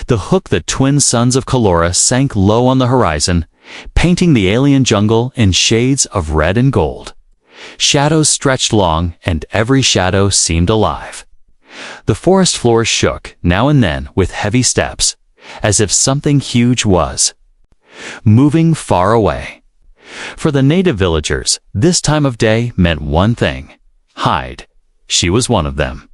The hook, the twin sons of Colora, sank low on the horizon, painting the alien jungle in shades of red and gold. Shadows stretched long, and every shadow seemed alive. The forest floor shook, now and then, with heavy steps, as if something huge was moving far away. For the native villagers, this time of day meant one thing: hide. She was one of them.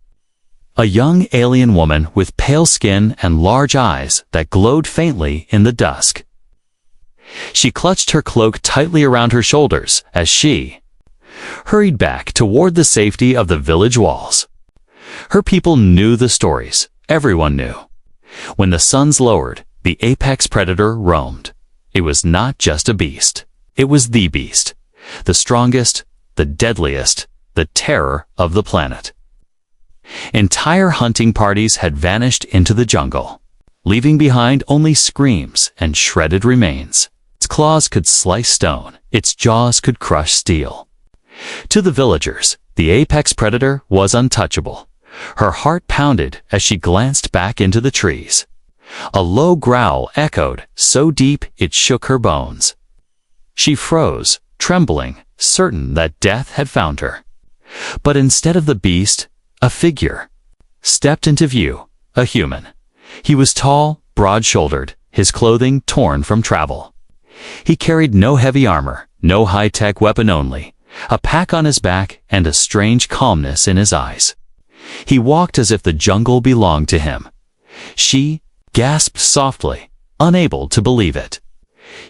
A young alien woman with pale skin and large eyes that glowed faintly in the dusk. She clutched her cloak tightly around her shoulders as she hurried back toward the safety of the village walls. Her people knew the stories. Everyone knew. When the suns lowered, the apex predator roamed. It was not just a beast. It was the beast. The strongest, the deadliest, the terror of the planet. Entire hunting parties had vanished into the jungle, leaving behind only screams and shredded remains. Its claws could slice stone. Its jaws could crush steel. To the villagers, the apex predator was untouchable. Her heart pounded as she glanced back into the trees. A low growl echoed, so deep it shook her bones. She froze, trembling, certain that death had found her. But instead of the beast, a figure stepped into view, a human. He was tall, broad-shouldered, his clothing torn from travel. He carried no heavy armor, no high-tech weapon, only a pack on his back and a strange calmness in his eyes. He walked as if the jungle belonged to him. She gasped softly, unable to believe it.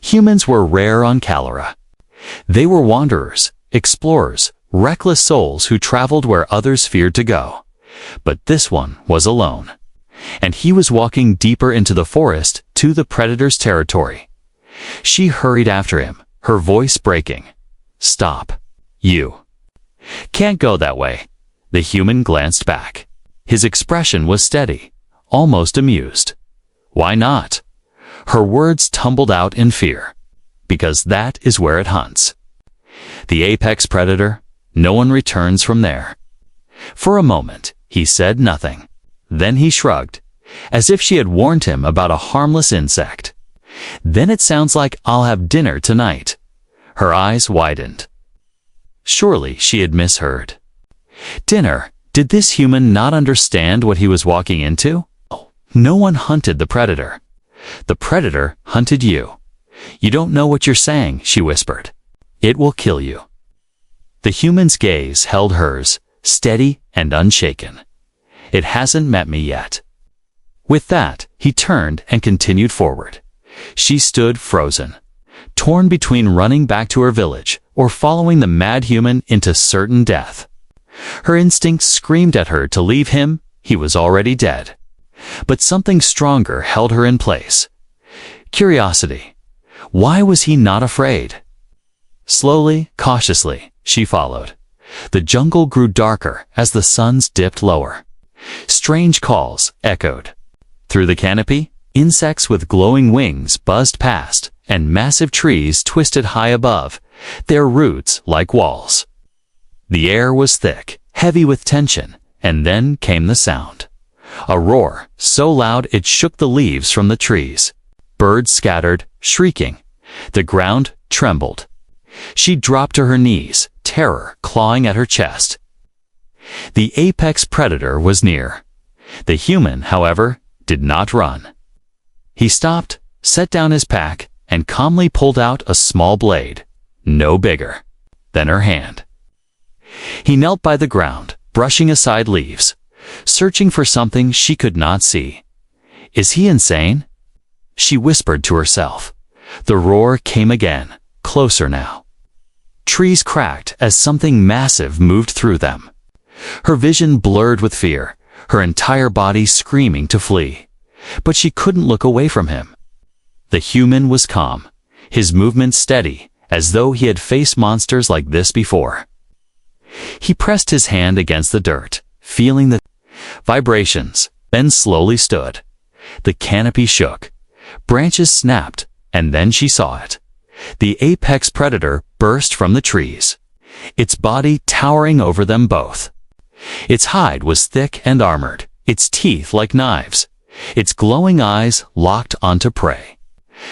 Humans were rare on Colora. They were wanderers, explorers, reckless souls who traveled where others feared to go. But this one was alone. And he was walking deeper into the forest, to the predator's territory. She hurried after him, her voice breaking. "Stop. You can't go that way." The human glanced back. His expression was steady, almost amused. "Why not?" Her words tumbled out in fear. "Because that is where it hunts. The apex predator, no one returns from there." For a moment, he said nothing. Then he shrugged, as if she had warned him about a harmless insect. "Then it sounds like I'll have dinner tonight." Her eyes widened. Surely she had misheard. Dinner? Did this human not understand what he was walking into? No one hunted the predator. The predator hunted you. "You don't know what you're saying," she whispered. "It will kill you." The human's gaze held hers, steady and unshaken. "It hasn't met me yet." With that, he turned and continued forward. She stood frozen, torn between running back to her village or following the mad human into certain death. Her instincts screamed at her to leave him. He was already dead. But something stronger held her in place. Curiosity. Why was he not afraid? Slowly, cautiously, she followed. The jungle grew darker as the suns dipped lower. Strange calls echoed. Through the canopy, insects with glowing wings buzzed past, and massive trees twisted high above, their roots like walls. The air was thick, heavy with tension, and then came the sound. A roar, so loud it shook the leaves from the trees. Birds scattered, shrieking. The ground trembled. She dropped to her knees, terror clawing at her chest. The apex predator was near. The human, however, did not run. He stopped, set down his pack, and calmly pulled out a small blade, no bigger than her hand. He knelt by the ground, brushing aside leaves, searching for something she could not see. "Is he insane?" she whispered to herself. The roar came again, closer now. Trees cracked as something massive moved through them. Her vision blurred with fear, her entire body screaming to flee. But she couldn't look away from him. The human was calm, his movement steady, as though he had faced monsters like this before. He pressed his hand against the dirt, feeling the vibrations, then slowly stood. The canopy shook. Branches snapped, and then she saw it. The apex predator burst from the trees, its body towering over them both. Its hide was thick and armored, its teeth like knives. its glowing eyes locked onto prey.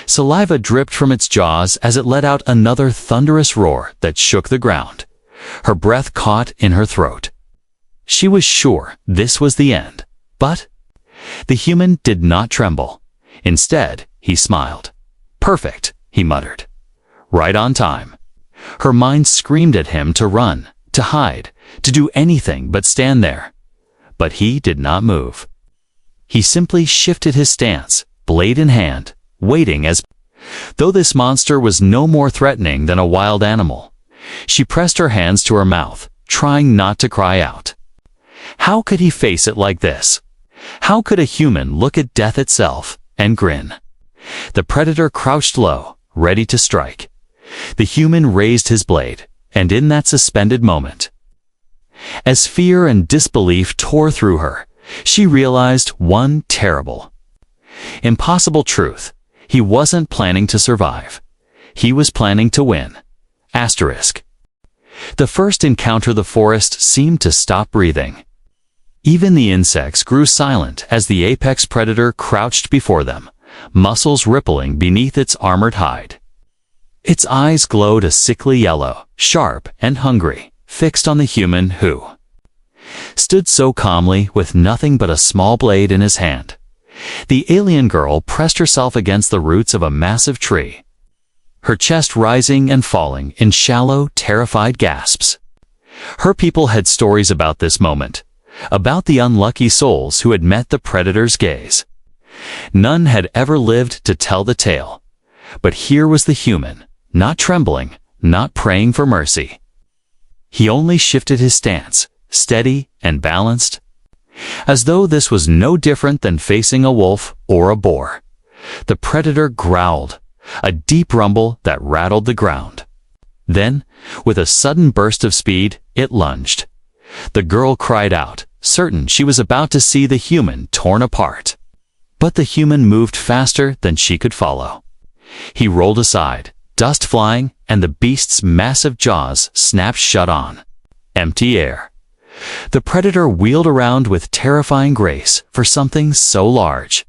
Saliva dripped from its jaws as it let out another thunderous roar that shook the ground. Her breath caught in her throat. She was sure this was the end, but the human did not tremble. Instead, he smiled. "Perfect," he muttered. "Right on time." Her mind screamed at him to run, to hide, to do anything but stand there. But he did not move. He simply shifted his stance, blade in hand, waiting as though this monster was no more threatening than a wild animal. She pressed her hands to her mouth, trying not to cry out. How could he face it like this? How could a human look at death itself and grin? The predator crouched low, ready to strike. The human raised his blade, and in that suspended moment, as fear and disbelief tore through her, she realized one terrible, impossible truth. He wasn't planning to survive. He was planning to win. Asterisk. The first encounter, the forest seemed to stop breathing. Even the insects grew silent as the apex predator crouched before them, muscles rippling beneath its armored hide. Its eyes glowed a sickly yellow, sharp and hungry, fixed on the human who stood so calmly with nothing but a small blade in his hand. The alien girl pressed herself against the roots of a massive tree, her chest rising and falling in shallow, terrified gasps. Her people had stories about this moment, about the unlucky souls who had met the predator's gaze. None had ever lived to tell the tale. But here was the human, not trembling, not praying for mercy. He only shifted his stance, steady and balanced, as though this was no different than facing a wolf or a boar. The predator growled, a deep rumble that rattled the ground. Then, with a sudden burst of speed, it lunged. The girl cried out, certain she was about to see the human torn apart. But the human moved faster than she could follow. He rolled aside, dust flying, and the beast's massive jaws snapped shut on empty air. The predator wheeled around with terrifying grace for something so large.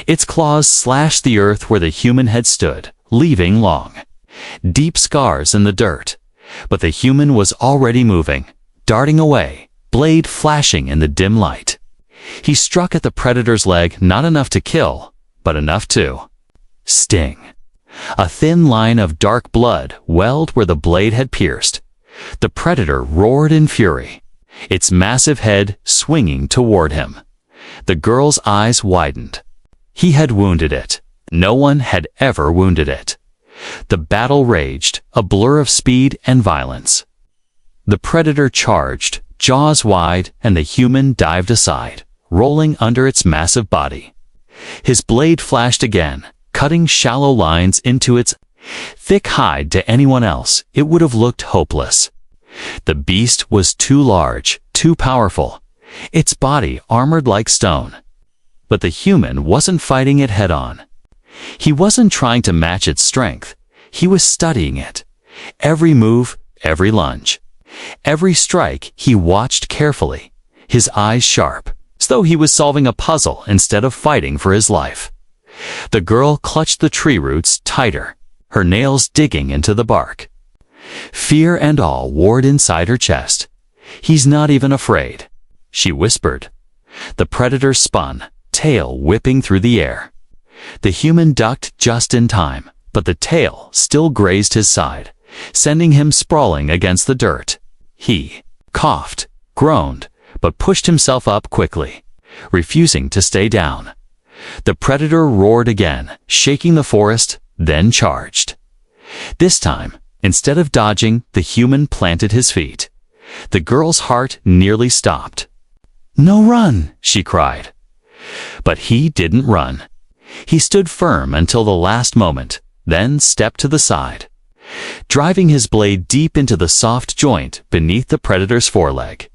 Its claws slashed the earth where the human had stood, leaving long, deep scars in the dirt. But the human was already moving, darting away, blade flashing in the dim light. He struck at the predator's leg, not enough to kill, but enough to sting. A thin line of dark blood welled where the blade had pierced. The predator roared in fury, its massive head swinging toward him. The girl's eyes widened. He had wounded it. No one had ever wounded it. The battle raged, a blur of speed and violence. The predator charged, jaws wide, and the human dived aside, rolling under its massive body. His blade flashed again, cutting shallow lines into its thick hide. To anyone else, it would have looked hopeless. The beast was too large, too powerful, its body armored like stone. But the human wasn't fighting it head-on. He wasn't trying to match its strength. He was studying it. Every move, every lunge, every strike he watched carefully, his eyes sharp, as though he was solving a puzzle instead of fighting for his life. The girl clutched the tree roots tighter, her nails digging into the bark. Fear and awe warred inside her chest. "He's not even afraid," she whispered. The predator spun, tail whipping through the air. The human ducked just in time, but the tail still grazed his side, sending him sprawling against the dirt. He coughed, groaned, but pushed himself up quickly, refusing to stay down. The predator roared again, shaking the forest, then charged. This time, instead of dodging, the human planted his feet. The girl's heart nearly stopped. "No, run!" she cried. But he didn't run. He stood firm until the last moment, then stepped to the side, driving his blade deep into the soft joint beneath the predator's foreleg.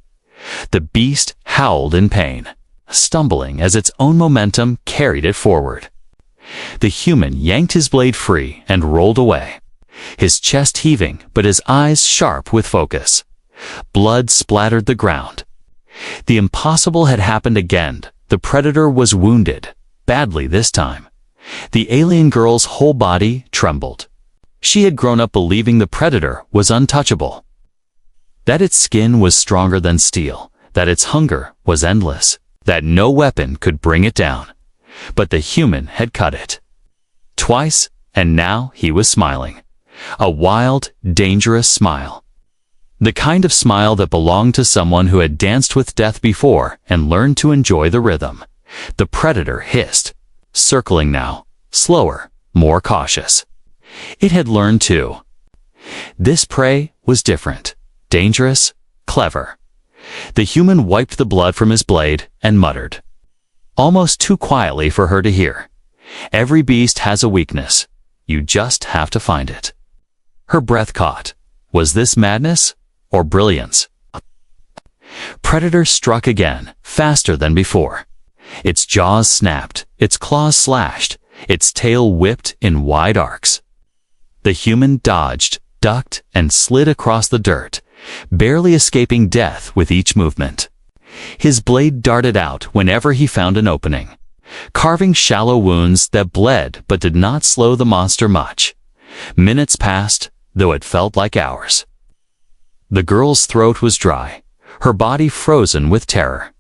The beast howled in pain, stumbling as its own momentum carried it forward. The human yanked his blade free and rolled away, his chest heaving but his eyes sharp with focus. Blood splattered the ground. The impossible had happened again. The The predator was wounded, badly this time. The alien girl's whole body trembled. She had grown up believing the predator was untouchable, that its skin was stronger than steel, that its hunger was endless, that no weapon could bring it down. But the human had cut it. Twice, and now he was smiling. A wild, dangerous smile. The kind of smile that belonged to someone who had danced with death before and learned to enjoy the rhythm. The predator hissed, circling now, slower, more cautious. It had learned too. This prey was different, dangerous, clever. The human wiped the blood from his blade and muttered, almost too quietly for her to hear, "Every beast has a weakness. You just have to find it." Her breath caught. Was this madness or brilliance? Predator struck again, faster than before. Its jaws snapped, its claws slashed, its tail whipped in wide arcs. The human dodged, ducked, and slid across the dirt, barely escaping death with each movement. His blade darted out whenever he found an opening, carving shallow wounds that bled but did not slow the monster much. Minutes passed, though it felt like hours. The girl's throat was dry, her body frozen with terror.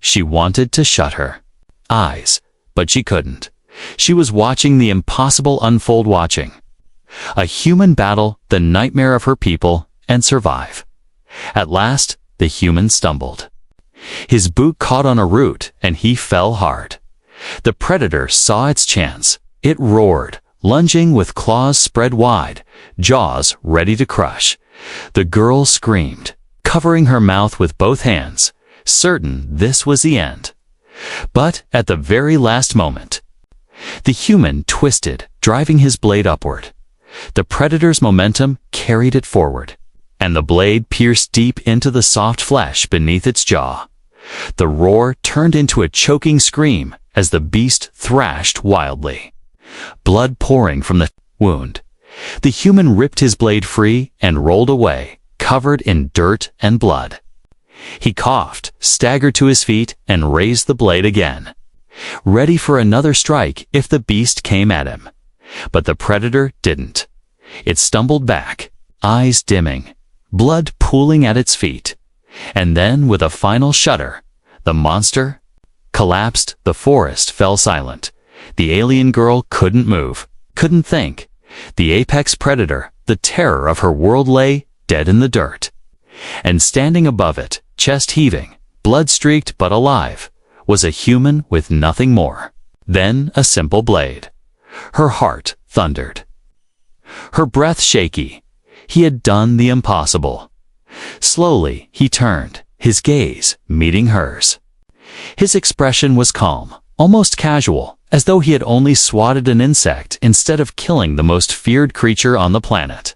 She wanted to shut her eyes, but she couldn't. She was watching the impossible unfold, watching a human battle the nightmare of her people and survive. At last, the human stumbled. His boot caught on a root and he fell hard. The predator saw its chance. It roared, lunging with claws spread wide, jaws ready to crush. The girl screamed, covering her mouth with both hands, certain this was the end. But at the very last moment, the human twisted, driving his blade upward. The predator's momentum carried it forward, and the blade pierced deep into the soft flesh beneath its jaw. The roar turned into a choking scream as the beast thrashed wildly, blood pouring from the wound. The human ripped his blade free and rolled away, covered in dirt and blood. He coughed, staggered to his feet, and raised the blade again, ready for another strike if the beast came at him. But the predator didn't. It stumbled back, eyes dimming, blood pooling at its feet. And then, with a final shudder, the monster collapsed. The forest fell silent. The alien girl couldn't move, couldn't think. The apex predator, the terror of her world, lay dead in the dirt. And standing above it, chest heaving, blood-streaked but alive, was a human with nothing more than a simple blade. Her heart thundered, her breath shaky. He had done the impossible. Slowly he turned, his gaze meeting hers. His expression was calm, almost casual, as though he had only swatted an insect instead of killing the most feared creature on the planet.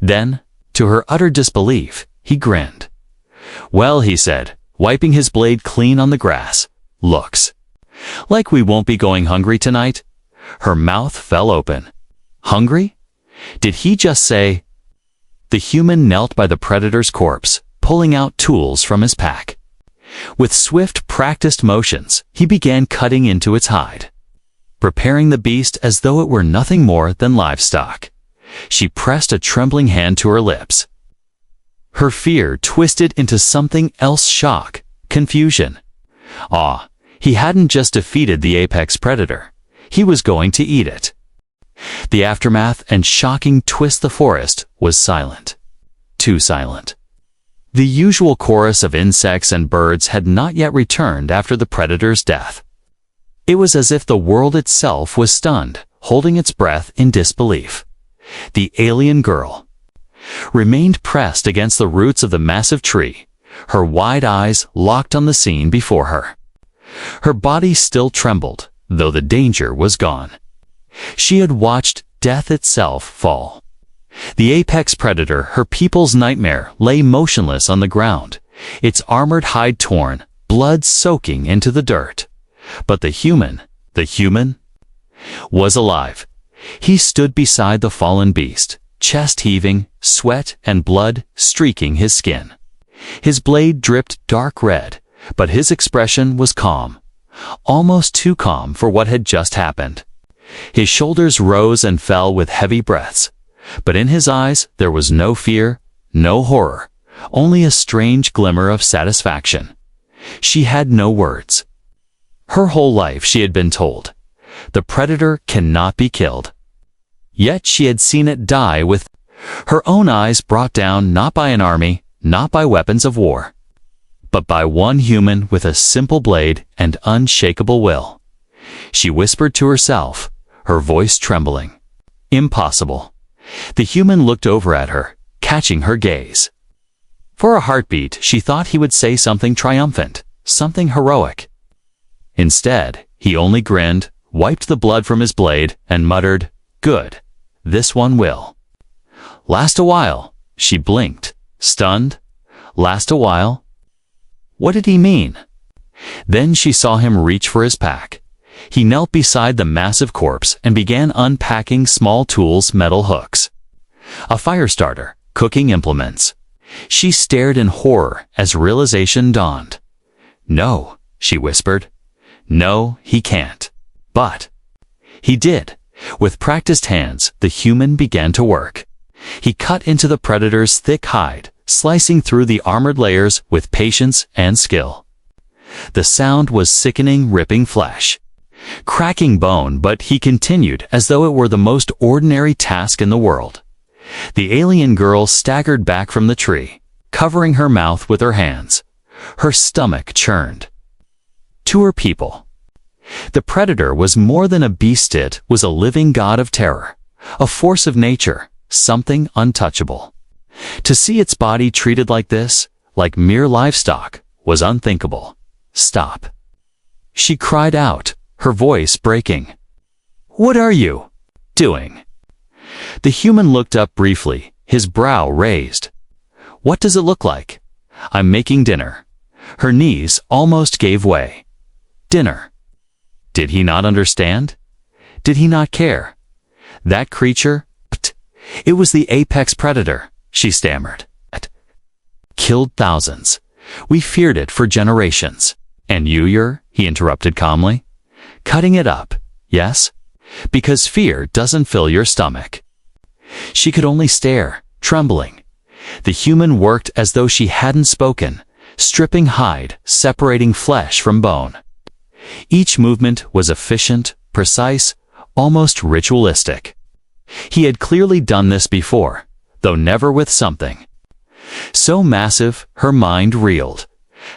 Then, to her utter disbelief, he grinned. "Well," he said, wiping his blade clean on the grass, "looks like we won't be going hungry tonight." Her mouth fell open. Hungry? Did he just say? The human knelt by the predator's corpse, pulling out tools from his pack. With swift, practiced motions, he began cutting into its hide, preparing the beast as though it were nothing more than livestock. She pressed a trembling hand to her lips. Her fear twisted into something else: shock, confusion, awe. He hadn't just defeated the apex predator. He was going to eat it. The aftermath and shocking twist: the forest was silent. Too silent. The usual chorus of insects and birds had not yet returned after the predator's death. It was as if the world itself was stunned, holding its breath in disbelief. The alien girl remained pressed against the roots of the massive tree, her wide eyes locked on the scene before her. Her body still trembled, though the danger was gone. She had watched death itself fall. The apex predator, her people's nightmare, lay motionless on the ground, its armored hide torn, blood soaking into the dirt. But the human was alive. He stood beside the fallen beast, chest heaving, sweat and blood streaking his skin. His blade dripped dark red, But his expression was calm, almost too calm for what had just happened. His shoulders rose and fell with heavy breaths, but in his eyes there was no fear, no horror, only a strange glimmer of satisfaction. She had no words. Her whole life she had been told, the predator cannot be killed. Yet she had seen it die with her own eyes, brought down not by an army, not by weapons of war, but by one human with a simple blade and unshakable will. She whispered to herself, her voice trembling, "Impossible." The human looked over at her, catching her gaze. For a heartbeat, she thought he would say something triumphant, something heroic. Instead, he only grinned, wiped the blood from his blade, and muttered, "Good. This one will last a while." She blinked, stunned. Last a while? What did he mean? Then she saw him reach for his pack. He knelt beside the massive corpse and began unpacking small tools, metal hooks, a fire starter, cooking implements. She stared in horror as realization dawned. "No," she whispered. "No, he can't." But he did. With practiced hands, the human began to work. He cut into the predator's thick hide, slicing through the armored layers with patience and skill. The sound was sickening, ripping flesh, cracking bone, but he continued as though it were the most ordinary task in the world. The alien girl staggered back from the tree, covering her mouth with her hands. Her stomach churned. To her people, the predator was more than a beast. It was a living god of terror, a force of nature, something untouchable. To see its body treated like this, like mere livestock, was unthinkable. "Stop!" She cried out, her voice breaking. "What are you doing?" The human looked up briefly, his brow raised. "What does it look like?" "I'm making dinner." Her knees almost gave way. Dinner. Did he not understand? Did he not care? That creature? It was the apex predator, she stammered. It killed thousands. We feared it for generations. "And you're," he interrupted calmly, "cutting it up, yes? Because fear doesn't fill your stomach." She could only stare, trembling. The human worked as though she hadn't spoken, stripping hide, separating flesh from bone. Each movement was efficient, precise, almost ritualistic. He had clearly done this before, though never with something so massive. Her mind reeled.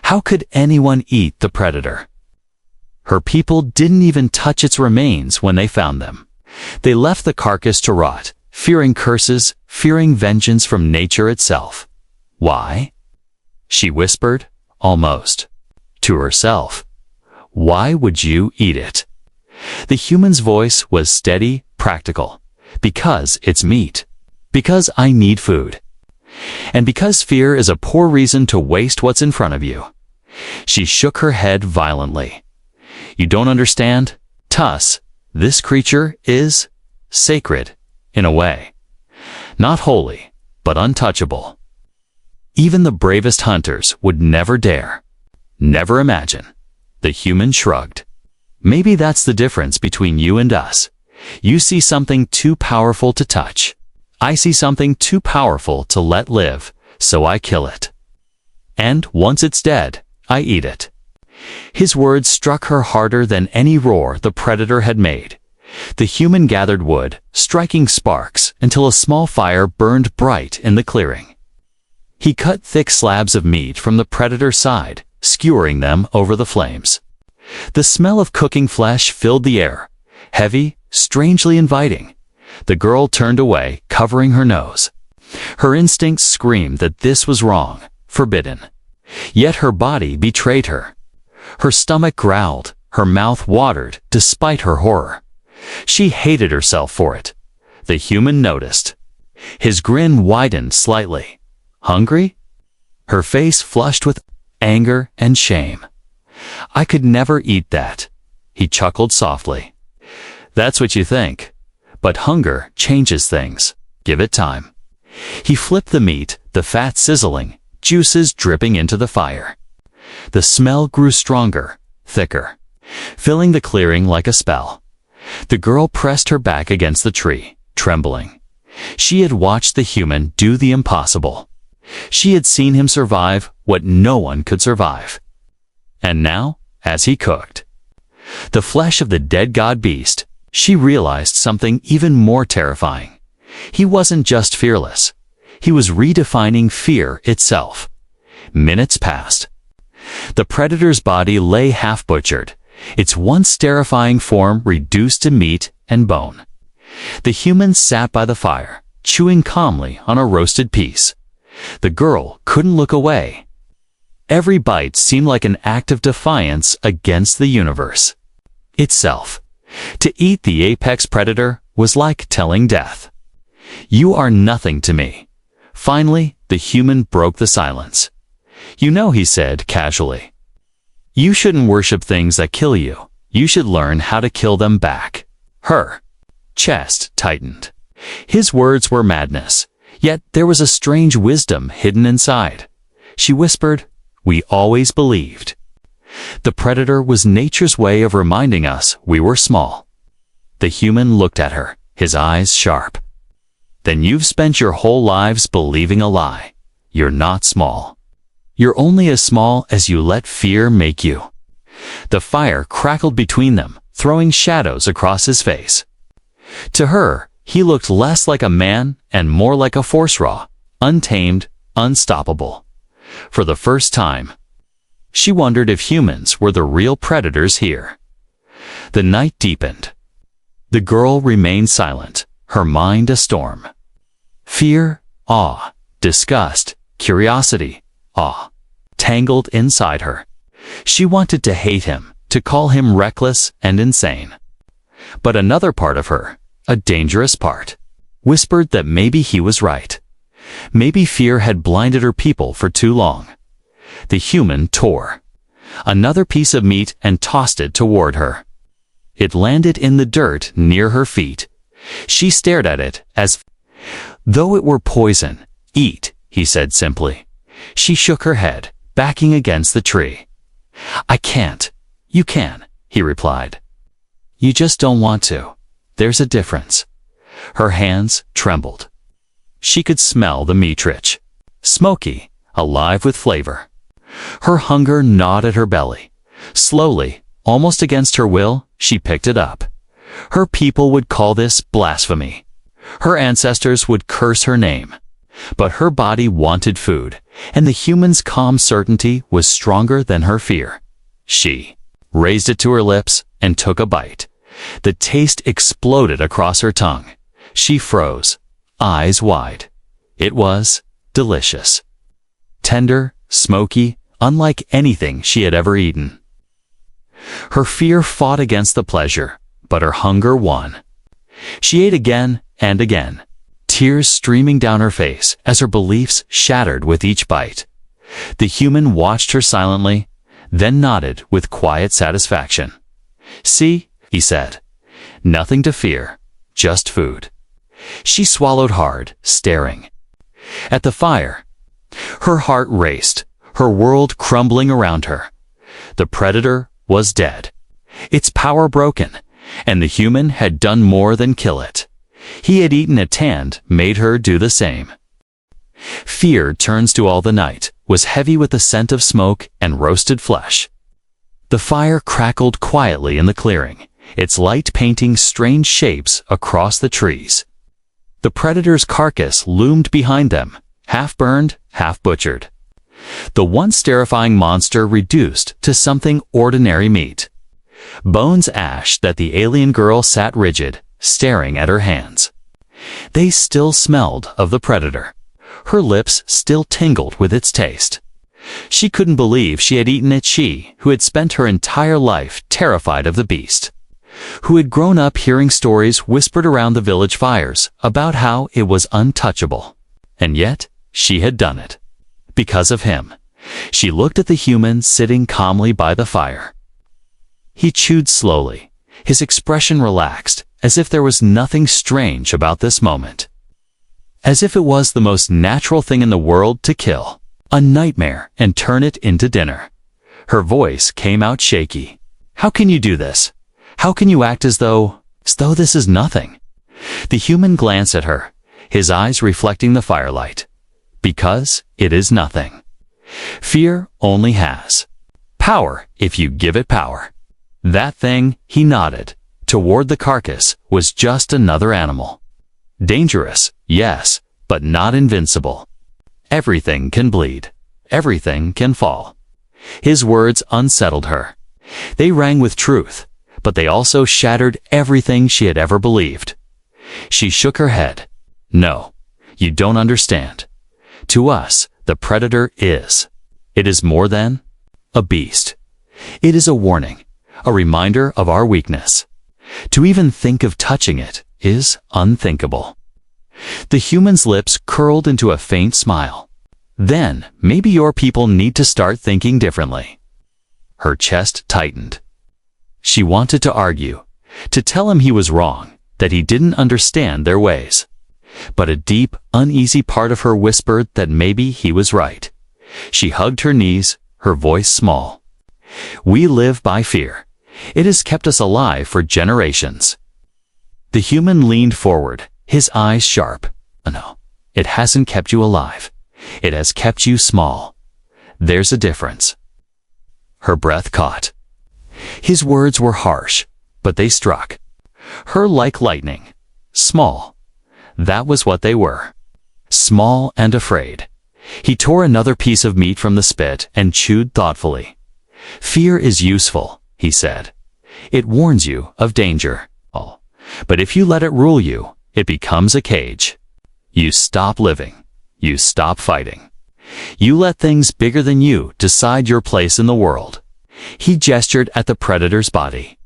How could anyone eat the predator? Her people didn't even touch its remains when they found them. They left the carcass to rot, fearing curses, fearing vengeance from nature itself. Why? She whispered, almost to herself. Why would you eat it? The human's voice was steady, practical. Because it's meat. Because I need food. And because fear is a poor reason to waste what's in front of you. She shook her head violently. You don't understand? Tuss, this creature is sacred, in a way. Not holy, but untouchable. Even the bravest hunters would never dare, never imagine. The human shrugged. Maybe that's the difference between you and us. You see something too powerful to touch. I see something too powerful to let live, so I kill it. And once it's dead, I eat it. His words struck her harder than any roar the predator had made. The human gathered wood, striking sparks until a small fire burned bright in the clearing. He cut thick slabs of meat from the predator's side, skewering them over the flames. The smell of cooking flesh filled the air, heavy, strangely inviting. The girl turned away, covering her nose. Her instincts screamed that this was wrong, forbidden. Yet her body betrayed her. Her stomach growled, her mouth watered, despite her horror. She hated herself for it. The human noticed. His grin widened slightly. Hungry? Her face flushed with anger and shame. I could never eat that. He chuckled softly. That's what you think. But hunger changes things. Give it time. He flipped the meat, the fat sizzling, juices dripping into the fire. The smell grew stronger, thicker, filling the clearing like a spell. The girl pressed her back against the tree, trembling. She had watched the human do the impossible. She had seen him survive what no one could survive. And now, as he cooked the flesh of the dead god beast, she realized something even more terrifying. He wasn't just fearless. He was redefining fear itself. Minutes passed. The predator's body lay half-butchered, its once terrifying form reduced to meat and bone. The human sat by the fire, chewing calmly on a roasted piece. The girl couldn't look away. Every bite seemed like an act of defiance against the universe itself. To eat the apex predator was like telling death, "You are nothing to me." Finally, the human broke the silence. "You know," he said casually, "you shouldn't worship things that kill you. You should learn how to kill them back." Her chest tightened. His words were madness, yet there was a strange wisdom hidden inside. She whispered, "We always believed." The predator was nature's way of reminding us we were small. The human looked at her, his eyes sharp. "Then you've spent your whole lives believing a lie. You're not small. You're only as small as you let fear make you." The fire crackled between them, throwing shadows across his face. To her, he looked less like a man and more like a force raw, untamed, unstoppable. For the first time, she wondered if humans were the real predators here. The night deepened. The girl remained silent, her mind a storm. Fear, awe, disgust, curiosity, awe, tangled inside her. She wanted to hate him, to call him reckless and insane. But another part of her, a dangerous part, whispered that maybe he was right. Maybe fear had blinded her people for too long. The human tore another piece of meat and tossed it toward her. It landed in the dirt near her feet. She stared at it as though it were poison. "Eat," he said simply. She shook her head, backing against the tree. "I can't." "You can," he replied. "You just don't want to. There's a difference." Her hands trembled. She could smell the meat rich, smoky, alive with flavor. Her hunger gnawed at her belly. Slowly, almost against her will, she picked it up. Her people would call this blasphemy. Her ancestors would curse her name. But her body wanted food, and the human's calm certainty was stronger than her fear. She raised it to her lips and took a bite. The taste exploded across her tongue. She froze, eyes wide. It was delicious. Tender, smoky, unlike anything she had ever eaten. Her fear fought against the pleasure, but her hunger won. She ate again and again, tears streaming down her face as her beliefs shattered with each bite. The human watched her silently, then nodded with quiet satisfaction. "See," he said, "nothing to fear, just food." She swallowed hard, staring at the fire. Her heart raced, her world crumbling around her. The predator was dead, its power broken, and the human had done more than kill it. He had eaten it and made her do the same. Fear turns to all the night, was heavy with the scent of smoke and roasted flesh. The fire crackled quietly in the clearing, its light painting strange shapes across the trees. The predator's carcass loomed behind them, half burned, half butchered. The once terrifying monster reduced to something ordinary meat. Bones ash that the alien girl sat rigid, staring at her hands. They still smelled of the predator. Her lips still tingled with its taste. She couldn't believe she had eaten it, she who had spent her entire life terrified of the beast, who had grown up hearing stories whispered around the village fires about how it was untouchable. And yet, she had done it. Because of him. She looked at the human sitting calmly by the fire. He chewed slowly, his expression relaxed, as if there was nothing strange about this moment. As if it was the most natural thing in the world to kill a nightmare and turn it into dinner. Her voice came out shaky. "How can you do this? How can you act as though this is nothing?" The human glanced at her, his eyes reflecting the firelight. "Because it is nothing. Fear only has power if you give it power." That thing, he nodded, toward the carcass, was just another animal. Dangerous, yes, but not invincible. Everything can bleed. Everything can fall. His words unsettled her. They rang with truth, but they also shattered everything she had ever believed. She shook her head. "No, you don't understand. To us, the predator is. It is more than a beast. It is a warning, a reminder of our weakness. To even think of touching it is unthinkable." The human's lips curled into a faint smile. "Then, maybe your people need to start thinking differently." Her chest tightened. She wanted to argue, to tell him he was wrong, that he didn't understand their ways. But a deep, uneasy part of her whispered that maybe he was right. She hugged her knees, her voice small. "We live by fear. It has kept us alive for generations." The human leaned forward, his eyes sharp. "No, it hasn't kept you alive. It has kept you small. There's a difference." Her breath caught. His words were harsh, but they struck her like lightning. Small. That was what they were. Small and afraid. He tore another piece of meat from the spit and chewed thoughtfully. "Fear is useful," he said. "It warns you of danger. But if you let it rule you, it becomes a cage. You stop living. You stop fighting. You let things bigger than you decide your place in the world." He gestured at the predator's body.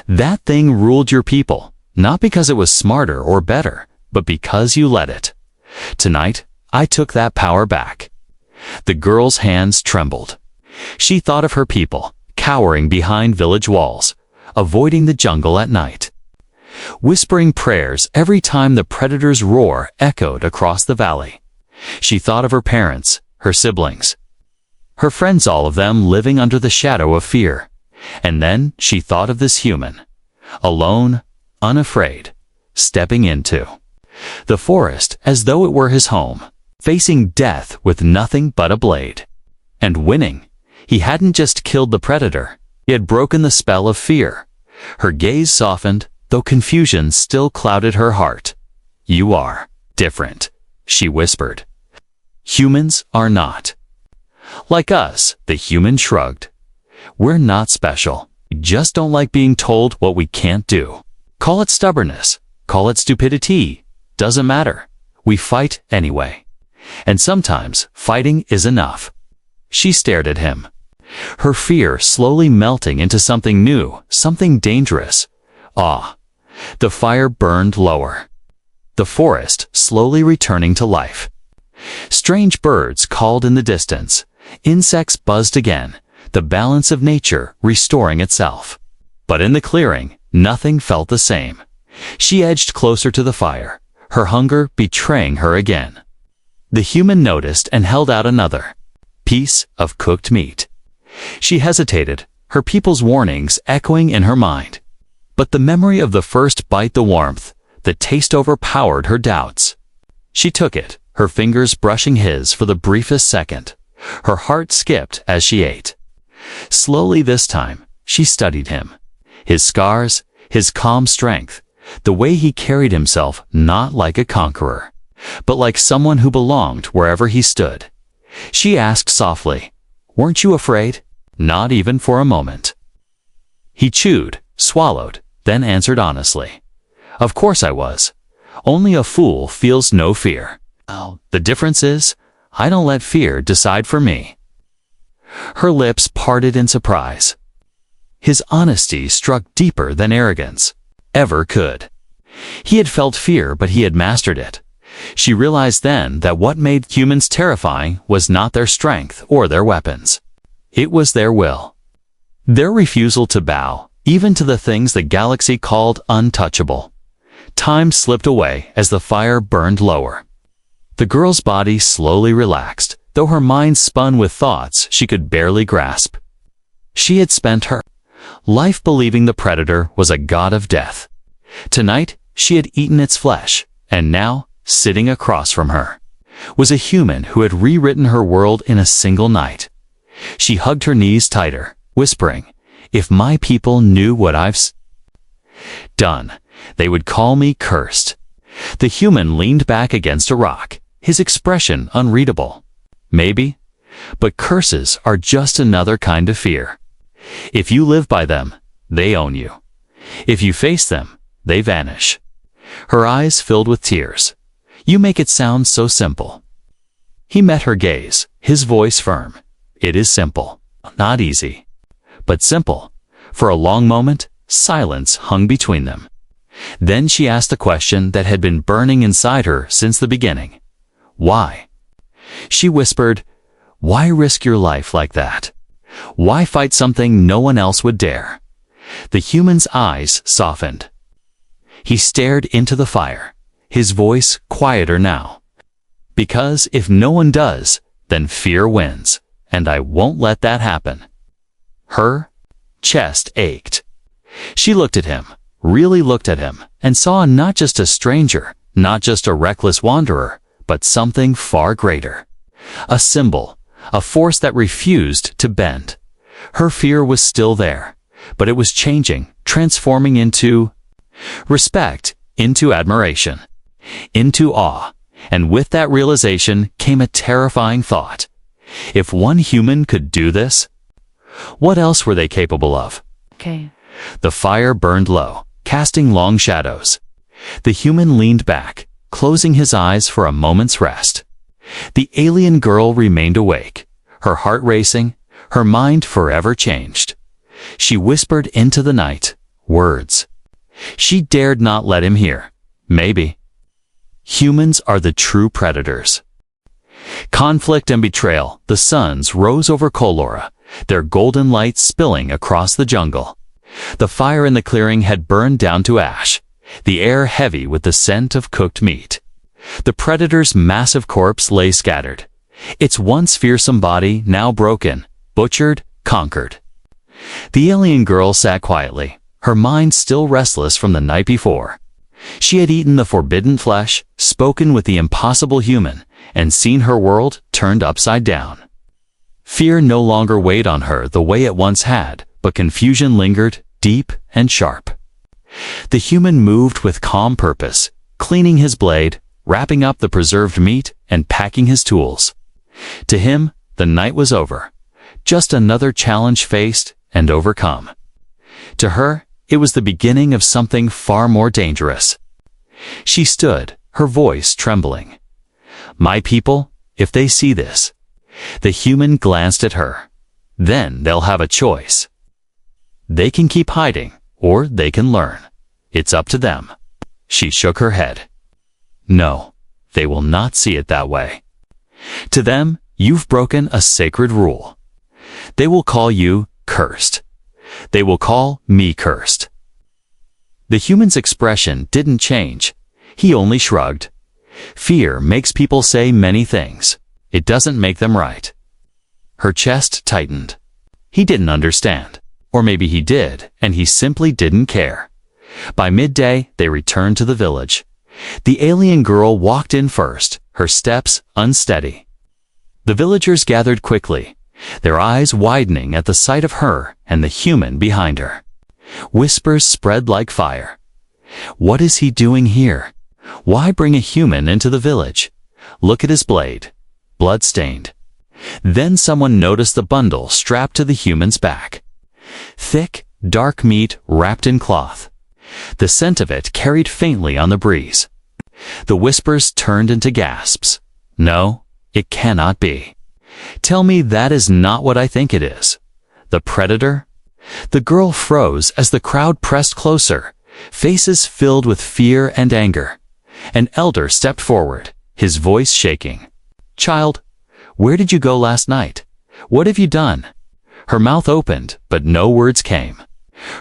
"That thing ruled your people, not because it was smarter or better, but because you let it. Tonight, I took that power back." The girl's hands trembled. She thought of her people, cowering behind village walls, avoiding the jungle at night, whispering prayers every time the predator's roar echoed across the valley. She thought of her parents, her siblings, her friends, all of them living under the shadow of fear. And then she thought of this human, alone, unafraid, stepping into the forest as though it were his home, facing death with nothing but a blade. And winning. He hadn't just killed the predator, he had broken the spell of fear. Her gaze softened, though confusion still clouded her heart. "You are different," she whispered. "Humans are not like us." The human shrugged. "We're not special. We just don't like being told what we can't do. Call it stubbornness, call it stupidity. Doesn't matter. We fight anyway. And sometimes fighting is enough." She stared at him, her fear slowly melting into something new, something dangerous. Awe. The fire burned lower, the forest slowly returning to life. Strange birds called in the distance. Insects buzzed again, the balance of nature restoring itself. But in the clearing, nothing felt the same. She edged closer to the fire, her hunger betraying her again. The human noticed and held out another piece of cooked meat. She hesitated, her people's warnings echoing in her mind. But the memory of the first bite, the warmth, the taste overpowered her doubts. She took it, her fingers brushing his for the briefest second. Her heart skipped as she ate. Slowly this time, she studied him. His scars, his calm strength, the way he carried himself not like a conqueror, but like someone who belonged wherever he stood. She asked softly, "Weren't you afraid?" "Not even for a moment." He chewed, swallowed, then answered honestly, "Of course I was. Only a fool feels no fear. The difference is, I don't let fear decide for me." Her lips parted in surprise. His honesty struck deeper than arrogance ever could. He had felt fear, but he had mastered it. She realized then that what made humans terrifying was not their strength or their weapons. It was their will. Their refusal to bow, even to the things the galaxy called untouchable. Time slipped away as the fire burned lower. The girl's body slowly relaxed, though her mind spun with thoughts she could barely grasp. She had spent her life believing the predator was a god of death. Tonight, she had eaten its flesh, and now, sitting across from her, was a human who had rewritten her world in a single night. She hugged her knees tighter, whispering, "If my people knew what I've done, they would call me cursed." The human leaned back against a rock, his expression unreadable. Maybe, but curses are just another kind of fear. If you live by them, they own you. If you face them, they vanish. Her eyes filled with tears. "You make it sound so simple." He met her gaze, his voice firm. "It is simple, not easy, but simple." For a long moment, silence hung between them. Then she asked the question that had been burning inside her since the beginning. "Why?" She whispered, "Why risk your life like that? Why fight something no one else would dare?" The human's eyes softened. He stared into the fire, his voice quieter now. "Because if no one does, then fear wins, and I won't let that happen." Her chest ached. She looked at him, really looked at him, and saw not just a stranger, not just a reckless wanderer, but something far greater. A symbol, a force that refused to bend. Her fear was still there, but it was changing, transforming into respect, into admiration, into awe. And with that realization came a terrifying thought. If one human could do this, what else were they capable of? Okay. The fire burned low, casting long shadows. The human leaned back, closing his eyes for a moment's rest. The alien girl remained awake, her heart racing, her mind forever changed. She whispered into the night, words she dared not let him hear. Maybe. Humans are the true predators. Conflict and betrayal, the suns rose over Colora, their golden light spilling across the jungle. The fire in the clearing had burned down to ash, the air heavy with the scent of cooked meat. The predator's massive corpse lay scattered, its once fearsome body now broken, butchered, conquered. The alien girl sat quietly, her mind still restless from the night before. She had eaten the forbidden flesh, spoken with the impossible human, and seen her world turned upside down. Fear no longer weighed on her the way it once had, but confusion lingered, deep and sharp. The human moved with calm purpose, cleaning his blade, wrapping up the preserved meat, and packing his tools. To him, the night was over, just another challenge faced and overcome. To her, it was the beginning of something far more dangerous. She stood, her voice trembling. "My people, if they see this." The human glanced at her. "Then they'll have a choice. They can keep hiding, or they can learn. It's up to them." She shook her head. "No, they will not see it that way. To them, you've broken a sacred rule. They will call you cursed. They will call me cursed." The human's expression didn't change. He only shrugged. Fear makes people say many things. It doesn't make them right. Her chest tightened. He didn't understand. Or maybe he did, and he simply didn't care. By midday, they returned to the village. The alien girl walked in first, her steps unsteady. The villagers gathered quickly, their eyes widening at the sight of her and the human behind her. Whispers spread like fire. "What is he doing here? Why bring a human into the village? Look at his blade, blood-stained." Then someone noticed the bundle strapped to the human's back. Thick, dark meat wrapped in cloth. The scent of it carried faintly on the breeze. The whispers turned into gasps. "No, it cannot be. Tell me that is not what I think it is. The predator?" The girl froze as the crowd pressed closer, faces filled with fear and anger. An elder stepped forward, his voice shaking. "Child, where did you go last night? What have you done?" Her mouth opened, but no words came.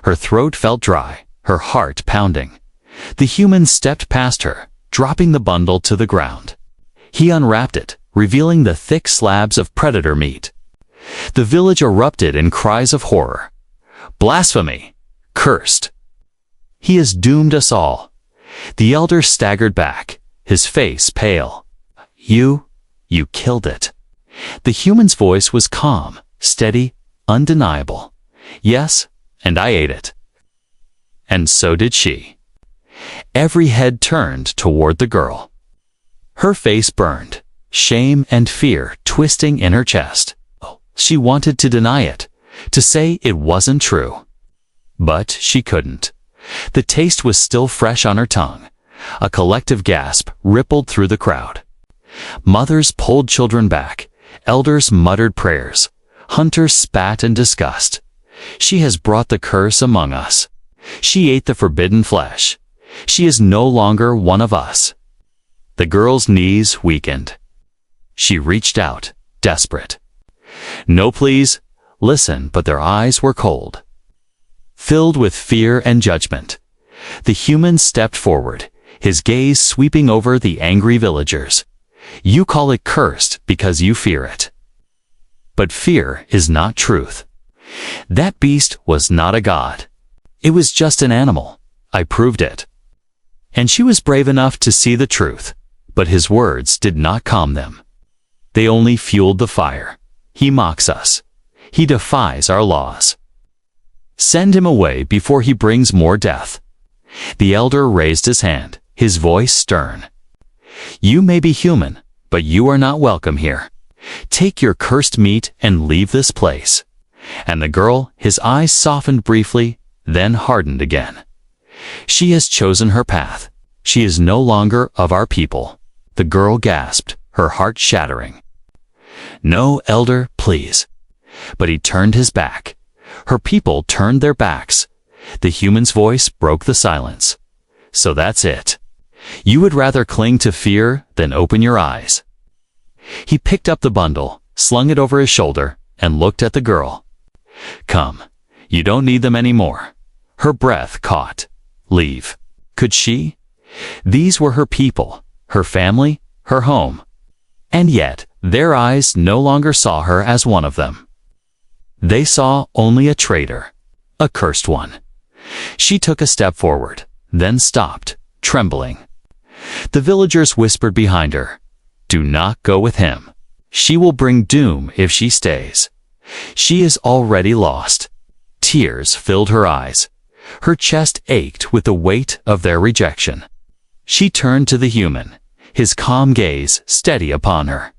Her throat felt dry, her heart pounding. The human stepped past her, dropping the bundle to the ground. He unwrapped it, revealing the thick slabs of predator meat. The village erupted in cries of horror. Blasphemy! Cursed! He has doomed us all. The elder staggered back, his face pale. You killed it. The human's voice was calm, steady, undeniable. Yes, and I ate it. And so did she. Every head turned toward the girl. Her face burned, shame and fear twisting in her chest. She wanted to deny it, to say it wasn't true. But she couldn't. The taste was still fresh on her tongue. A collective gasp rippled through the crowd. Mothers pulled children back. Elders muttered prayers. Hunters spat in disgust. She has brought the curse among us. She ate the forbidden flesh. She is no longer one of us. The girl's knees weakened. She reached out, desperate. No, please, listen, but their eyes were cold, filled with fear and judgment. The human stepped forward, his gaze sweeping over the angry villagers. You call it cursed because you fear it. But fear is not truth. That beast was not a god. It was just an animal. I proved it. And she was brave enough to see the truth, but his words did not calm them. They only fueled the fire. He mocks us. He defies our laws. Send him away before he brings more death. The elder raised his hand, his voice stern. You may be human, but you are not welcome here. Take your cursed meat and leave this place. And the girl, his eyes softened briefly, then hardened again. She has chosen her path. She is no longer of our people. The girl gasped, her heart shattering. No, elder, please. But he turned his back. Her people turned their backs. The human's voice broke the silence. So that's it. You would rather cling to fear than open your eyes. He picked up the bundle, slung it over his shoulder, and looked at the girl. Come, you don't need them anymore. Her breath caught. Leave. Could she? These were her people, her family, her home. And yet, their eyes no longer saw her as one of them. They saw only a traitor, a cursed one. She took a step forward, then stopped, trembling. The villagers whispered behind her, Do not go with him. She will bring doom if she stays. She is already lost. Tears filled her eyes. Her chest ached with the weight of their rejection. She turned to the human, his calm gaze steady upon her.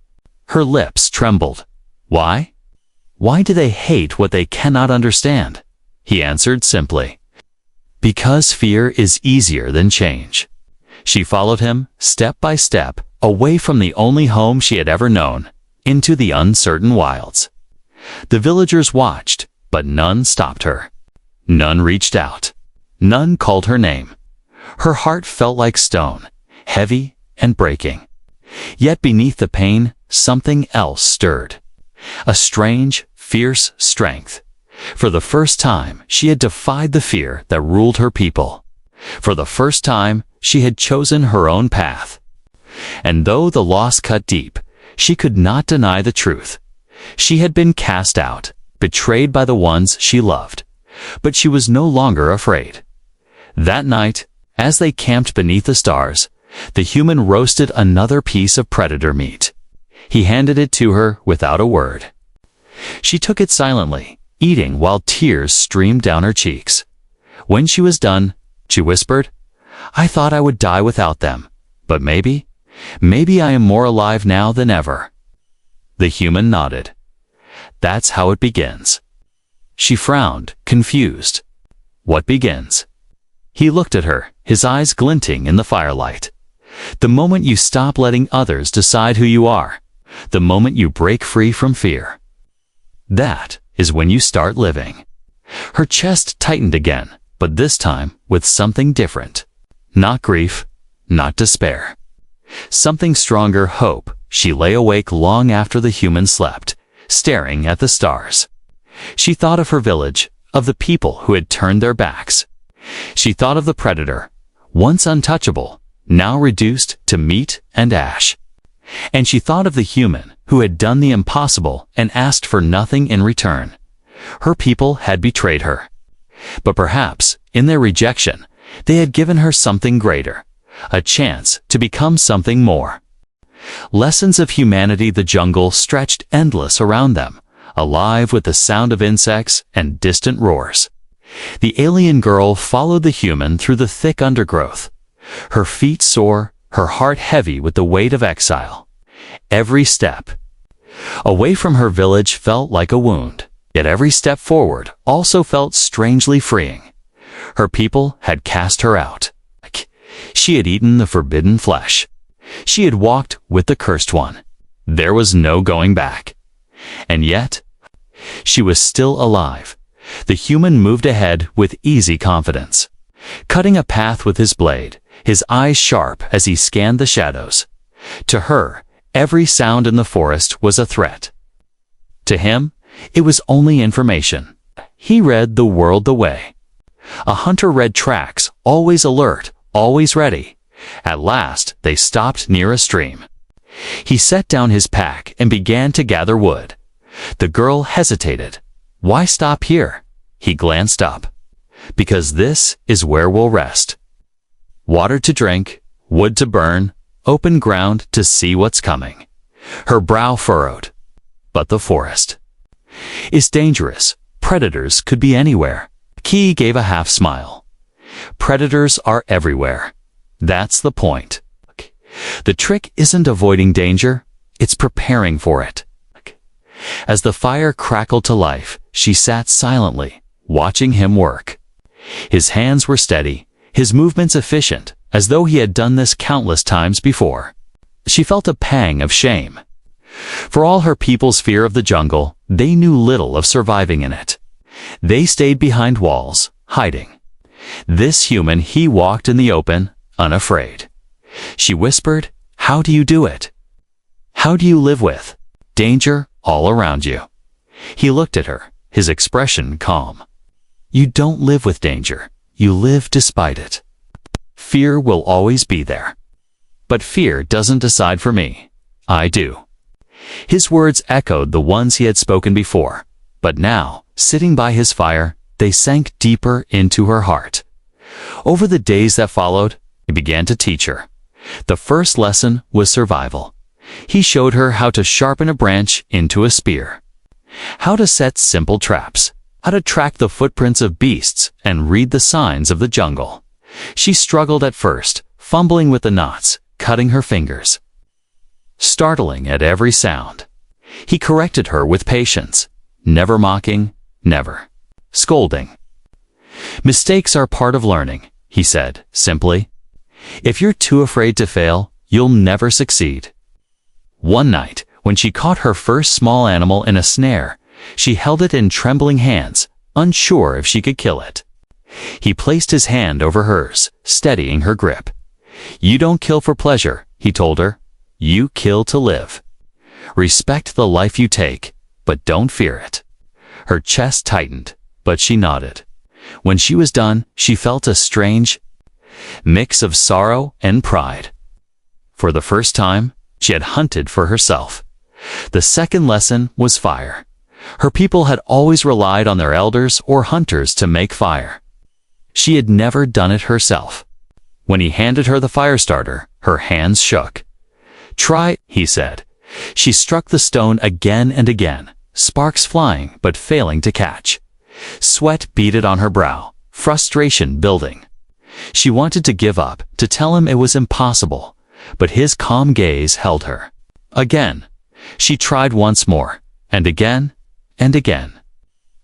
Her lips trembled. Why? Why do they hate what they cannot understand? He answered simply. Because fear is easier than change. She followed him, step by step, away from the only home she had ever known, into the uncertain wilds. The villagers watched, but none stopped her. None reached out. None called her name. Her heart felt like stone, heavy and breaking. Yet beneath the pain, something else stirred. A strange, fierce strength. For the first time, she had defied the fear that ruled her people. For the first time, she had chosen her own path. And though the loss cut deep, she could not deny the truth. She had been cast out, betrayed by the ones she loved. But she was no longer afraid. That night, as they camped beneath the stars, the human roasted another piece of predator meat. He handed it to her without a word. She took it silently, eating while tears streamed down her cheeks. When she was done, she whispered, I thought I would die without them, but maybe I am more alive now than ever. The human nodded. That's how it begins. She frowned, confused. What begins? He looked at her, his eyes glinting in the firelight. The moment you stop letting others decide who you are, the moment you break free from fear. That is when you start living. Her chest tightened again, but this time with something different. Not grief, not despair. Something stronger, hope. She lay awake long after the human slept, staring at the stars. She thought of her village, of the people who had turned their backs. She thought of the predator, once untouchable, now reduced to meat and ash. And she thought of the human who had done the impossible and asked for nothing in return. Her people had betrayed her. But perhaps, in their rejection, they had given her something greater, a chance to become something more. Lessons of humanity. The jungle stretched endless around them, alive with the sound of insects and distant roars. The alien girl followed the human through the thick undergrowth, her feet sore, her heart heavy with the weight of exile. Every step away from her village felt like a wound, yet every step forward also felt strangely freeing. Her people had cast her out. She had eaten the forbidden flesh. She had walked with the cursed one. There was no going back. And yet, she was still alive. The human moved ahead with easy confidence, cutting a path with his blade, his eyes sharp as he scanned the shadows. To her, every sound in the forest was a threat. To him, it was only information. He read the world the way. A hunter read tracks, always alert, always ready. At last, they stopped near a stream. He set down his pack and began to gather wood. The girl hesitated. Why stop here? He glanced up. Because this is where we'll rest. Water to drink, wood to burn, open ground to see what's coming. Her brow furrowed. But the forest is dangerous. Predators could be anywhere. Key gave a half smile. Predators are everywhere. That's the point. The trick isn't avoiding danger, it's preparing for it. As the fire crackled to life, she sat silently, watching him work. His hands were steady, his movements efficient, as though he had done this countless times before. She felt a pang of shame. For all her people's fear of the jungle, they knew little of surviving in it. They stayed behind walls, hiding. This human, he walked in the open, unafraid. She whispered, "How do you do it? How do you live with danger all around you?" He looked at her, his expression calm. "You don't live with danger. You live despite it. Fear will always be there. But fear doesn't decide for me. I do." His words echoed the ones he had spoken before, but now, sitting by his fire, they sank deeper into her heart. Over the days that followed, he began to teach her. The first lesson was survival. He showed her how to sharpen a branch into a spear, how to set simple traps, how to track the footprints of beasts and read the signs of the jungle. She struggled at first, fumbling with the knots, cutting her fingers, startling at every sound. He corrected her with patience, never mocking, never scolding. "Mistakes are part of learning," he said, simply. "If you're too afraid to fail, you'll never succeed." One night, when she caught her first small animal in a snare, she held it in trembling hands, unsure if she could kill it. He placed his hand over hers, steadying her grip. "You don't kill for pleasure," he told her. "You kill to live. Respect the life you take, but don't fear it." Her chest tightened, but she nodded. When she was done, she felt a strange mix of sorrow and pride. For the first time, she had hunted for herself. The second lesson was fire. Her people had always relied on their elders or hunters to make fire. She had never done it herself. When he handed her the fire starter, her hands shook. "Try," he said. She struck the stone again and again, sparks flying but failing to catch. Sweat beaded on her brow, frustration building. She wanted to give up, to tell him it was impossible, but his calm gaze held her. Again, she tried once more, and again, and again.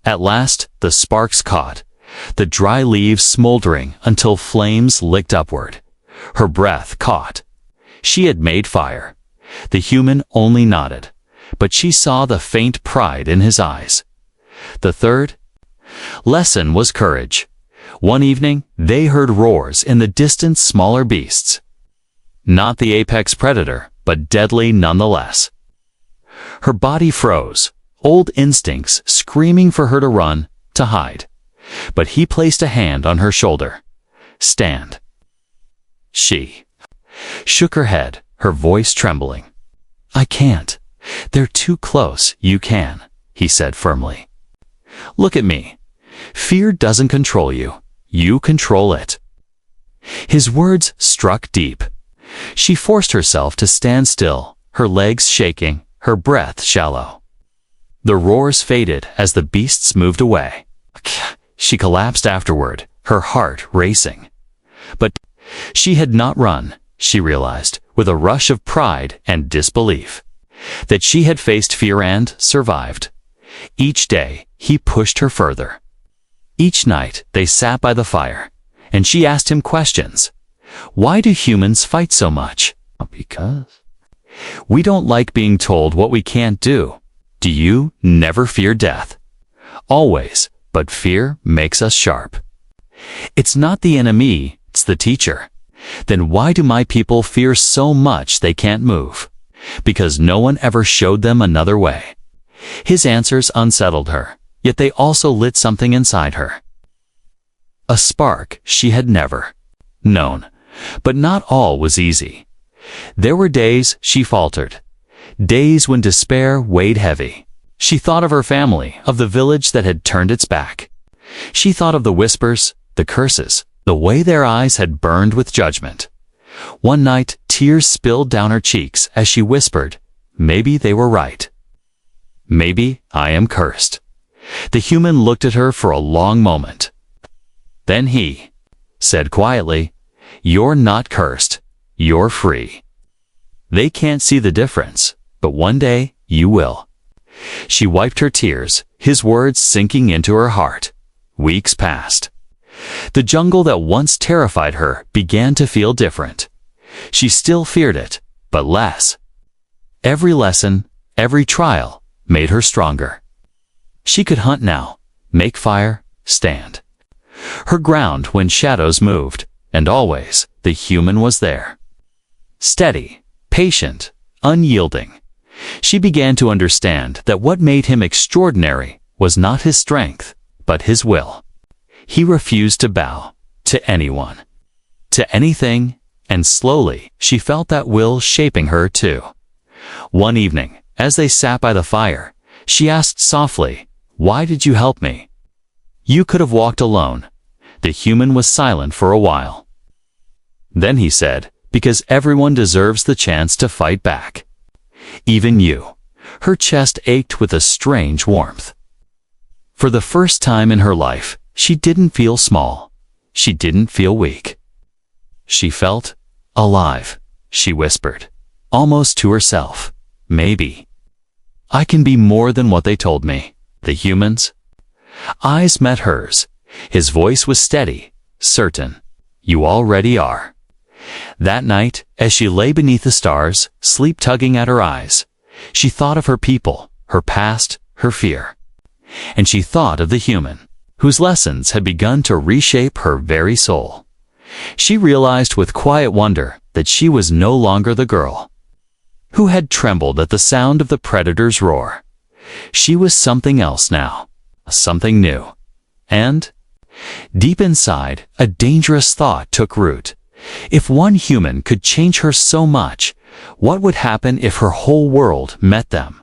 At last, the sparks caught, the dry leaves smoldering until flames licked upward. Her breath caught. She had made fire. The human only nodded, but she saw the faint pride in his eyes. The third lesson was courage. One evening, they heard roars in the distance, smaller beasts. Not the apex predator, but deadly nonetheless. Her body froze, old instincts screaming for her to run, to hide. But he placed a hand on her shoulder. "Stand." She shook her head, her voice trembling. I can't. They're too close. You can, he said firmly. Look at me. Fear doesn't control you. You control it. His words struck deep. She forced herself to stand still, her legs shaking, her breath shallow. The roars faded as the beasts moved away. She collapsed afterward, her heart racing. But she had not run, she realized, with a rush of pride and disbelief, that she had faced fear and survived. Each day, he pushed her further. Each night, they sat by the fire, and she asked him questions. Why do humans fight so much? Because we don't like being told what we can't do. Do you never fear death? Always, but fear makes us sharp. It's not the enemy, it's the teacher. Then why do my people fear so much they can't move? Because no one ever showed them another way. His answers unsettled her, yet they also lit something inside her. A spark she had never known. But not all was easy. There were days she faltered. Days when despair weighed heavy. She thought of her family, of the village that had turned its back. She thought of the whispers, the curses, the way their eyes had burned with judgment. One night, tears spilled down her cheeks as she whispered, maybe they were right. Maybe I am cursed. The human looked at her for a long moment. Then he said quietly, you're not cursed. You're free. They can't see the difference, but one day you will. She wiped her tears, his words sinking into her heart. Weeks passed. The jungle that once terrified her began to feel different. She still feared it, but less. Every lesson, every trial, made her stronger. She could hunt now, make fire, stand her ground when shadows moved, and always the human was there. Steady, patient, unyielding. She began to understand that what made him extraordinary was not his strength, but his will. He refused to bow to anyone, to anything, and slowly she felt that will shaping her too. One evening, as they sat by the fire, she asked softly, why did you help me? You could have walked alone. The human was silent for a while. Then he said, because everyone deserves the chance to fight back. Even you. Her chest ached with a strange warmth. For the first time in her life, she didn't feel small. She didn't feel weak. She felt alive, she whispered, almost to herself. Maybe I can be more than what they told me. The humans? Eyes met hers. His voice was steady, certain. You already are. That night, as she lay beneath the stars, sleep tugging at her eyes, she thought of her people, her past, her fear. And she thought of the human, whose lessons had begun to reshape her very soul. She realized with quiet wonder that she was no longer the girl who had trembled at the sound of the predator's roar. She was something else now, something new. And, deep inside, a dangerous thought took root. If one human could change her so much, what would happen if her whole world met them?